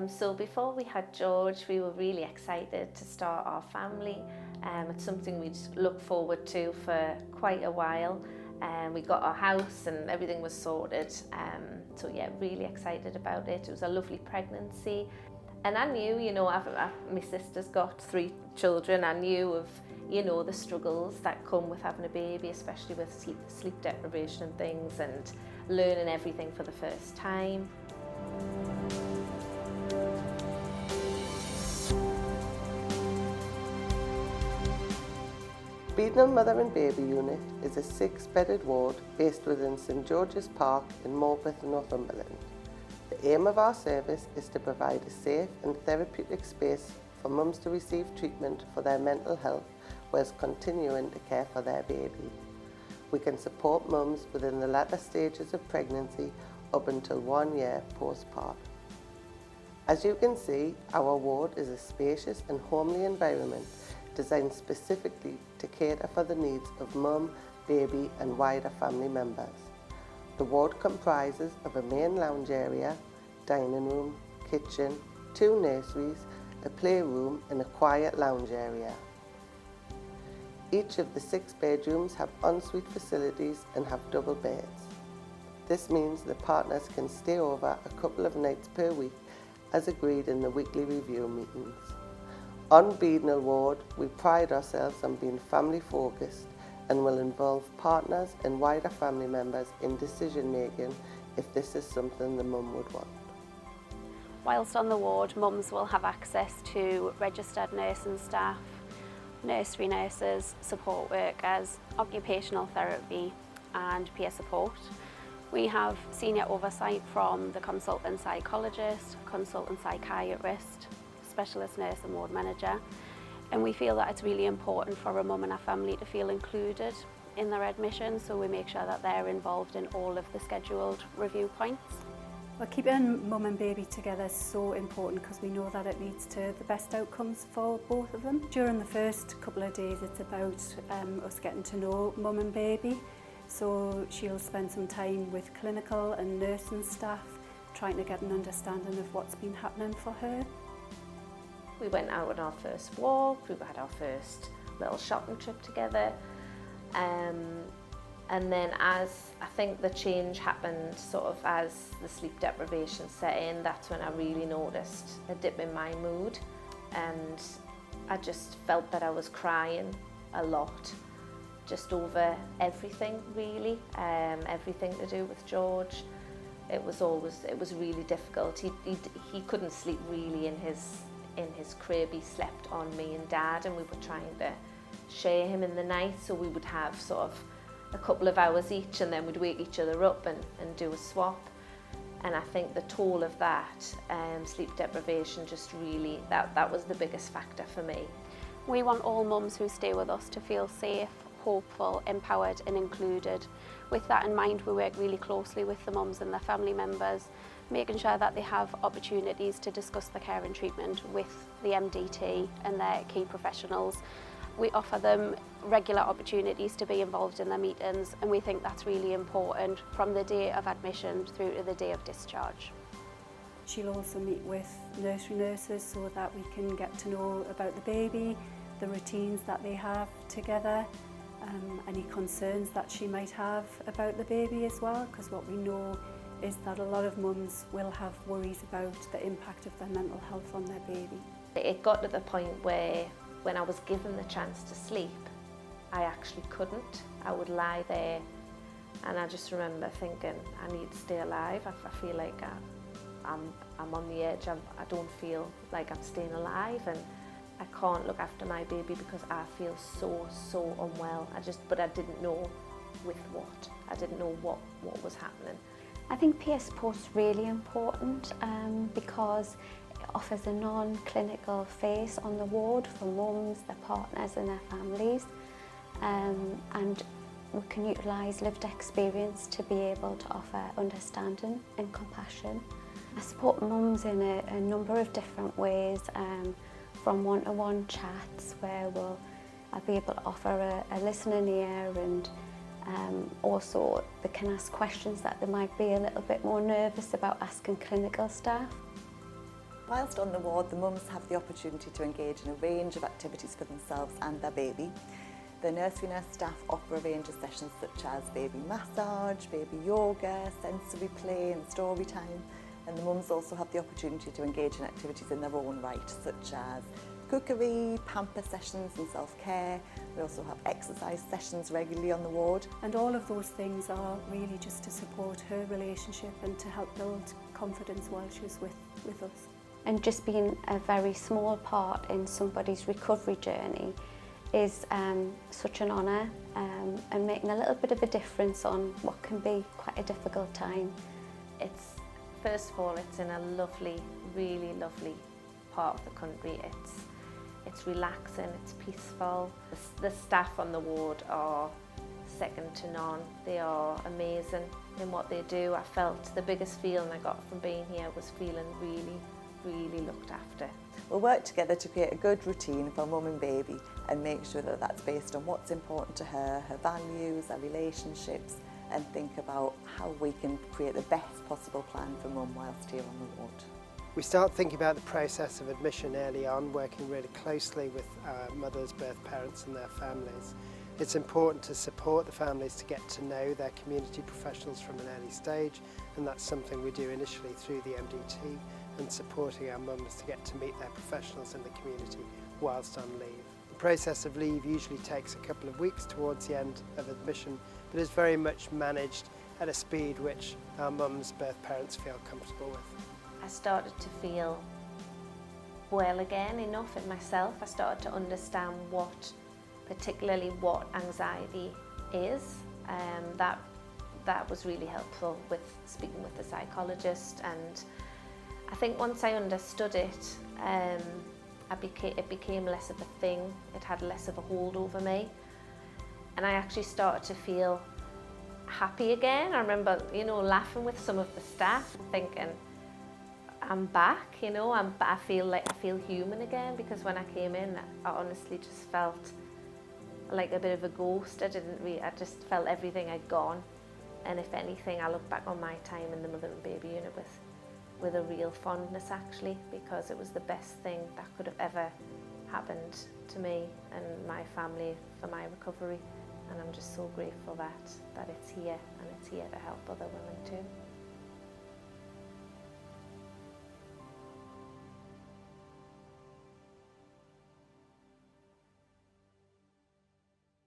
So before we had George, we were really excited to start our family. It's something we'd looked forward to for quite a while. We got our house and everything was sorted. So yeah, really excited about it. It was a lovely pregnancy. And I knew, my sister's got 3 children. I knew of, the struggles that come with having a baby, especially with sleep deprivation and things, and learning everything for the first time. Beadnell Mother and Baby Unit is a 6-bedded ward based within St George's Park in Morpeth, Northumberland. The aim of our service is to provide a safe and therapeutic space for mums to receive treatment for their mental health whilst continuing to care for their baby. We can support mums within the latter stages of pregnancy up until 1 year postpartum. As you can see, our ward is a spacious and homely environment designed specifically to cater for the needs of mum, baby and wider family members. The ward comprises of a main lounge area, dining room, kitchen, 2 nurseries, a playroom and a quiet lounge area. Each of the 6 bedrooms have ensuite facilities and have double beds. This means the partners can stay over a couple of nights per week as agreed in the weekly review meetings. On Beadnell Ward, we pride ourselves on being family focused and will involve partners and wider family members in decision making if this is something the mum would want. Whilst on the ward, mums will have access to registered nursing staff, nursery nurses, support workers, occupational therapy and peer support. We have senior oversight from the consultant psychologist, consultant psychiatrist, specialist nurse and ward manager, and we feel that it's really important for a mum and a family to feel included in their admission, so we make sure that they're involved in all of the scheduled review points. Well, keeping mum and baby together is so important because we know that it leads to the best outcomes for both of them. During the first couple of days it's about us getting to know mum and baby, so she'll spend some time with clinical and nursing staff trying to get an understanding of what's been happening for her. We went out on our first walk, we had our first little shopping trip together, and then as I think the change happened sort of as the sleep deprivation set in, that's when I really noticed a dip in my mood, and I just felt that I was crying a lot, just over everything really, everything to do with George. It was really difficult. He couldn't sleep really in his crib. He slept on me and Dad, and we were trying to share him in the night, so we would have sort of a couple of hours each and then we'd wake each other up and do a swap. And I think the toll of that, sleep deprivation, just really, that was the biggest factor for me. We want all mums who stay with us to feel safe, hopeful, empowered and included. With that in mind, we work really closely with the mums and their family members, making sure that they have opportunities to discuss the care and treatment with the MDT and their key professionals. We offer them regular opportunities to be involved in their meetings, and we think that's really important from the day of admission through to the day of discharge. She'll also meet with nursery nurses so that we can get to know about the baby, the routines that they have together, any concerns that she might have about the baby as well, because what we know is that a lot of mums will have worries about the impact of their mental health on their baby. It got to the point where when I was given the chance to sleep, I actually couldn't. I would lie there and I just remember thinking, I need to stay alive. I feel like I'm on the edge. I don't feel like I'm staying alive, and I can't look after my baby because I feel so unwell. But I didn't know with what. I didn't know what was happening. I think peer support's really important because it offers a non-clinical face on the ward for mums, their partners and their families, and we can utilise lived experience to be able to offer understanding and compassion. I support mums in a number of different ways, from one-to-one chats where I'll be able to offer a listening ear, and also they can ask questions that they might be a little bit more nervous about asking clinical staff. Whilst on the ward, the mums have the opportunity to engage in a range of activities for themselves and their baby. The nursery nurse staff offer a range of sessions such as baby massage, baby yoga, sensory play and story time. And the mums also have the opportunity to engage in activities in their own right, such as cookery, pamper sessions and self-care. We also have exercise sessions regularly on the ward. And all of those things are really just to support her relationship and to help build confidence while she's with us. And just being a very small part in somebody's recovery journey is such an honour, and making a little bit of a difference on what can be quite a difficult time. It's, first of all, it's in a lovely, really lovely part of the country. It's relaxing, it's peaceful. The staff on the ward are second to none. They are amazing in what they do. I felt the biggest feeling I got from being here was feeling really, really looked after. We'll work together to create a good routine for mum and baby and make sure that that's based on what's important to her, her values, her relationships, and think about how we can create the best possible plan for mum whilst here on the ward. We start thinking about the process of admission early on, working really closely with mothers, birth parents and their families. It's important to support the families to get to know their community professionals from an early stage, and that's something we do initially through the MDT and supporting our mums to get to meet their professionals in the community whilst on leave. The process of leave usually takes a couple of weeks towards the end of admission, but is very much managed at a speed which our mums, birth parents feel comfortable with. I started to feel well again, enough in myself. I started to understand particularly what anxiety is. That was really helpful with speaking with the psychologist, and I think once I understood it, it became less of a thing. It had less of a hold over me, and I actually started to feel happy again. I remember, laughing with some of the staff, thinking, I'm back, I feel human again, because when I came in, I honestly just felt like a bit of a ghost. I just felt everything had gone, and if anything, I look back on my time in the mother and baby unit with a real fondness, actually, because it was the best thing that could have ever happened to me and my family for my recovery, and I'm just so grateful that it's here, and it's here to help other women too.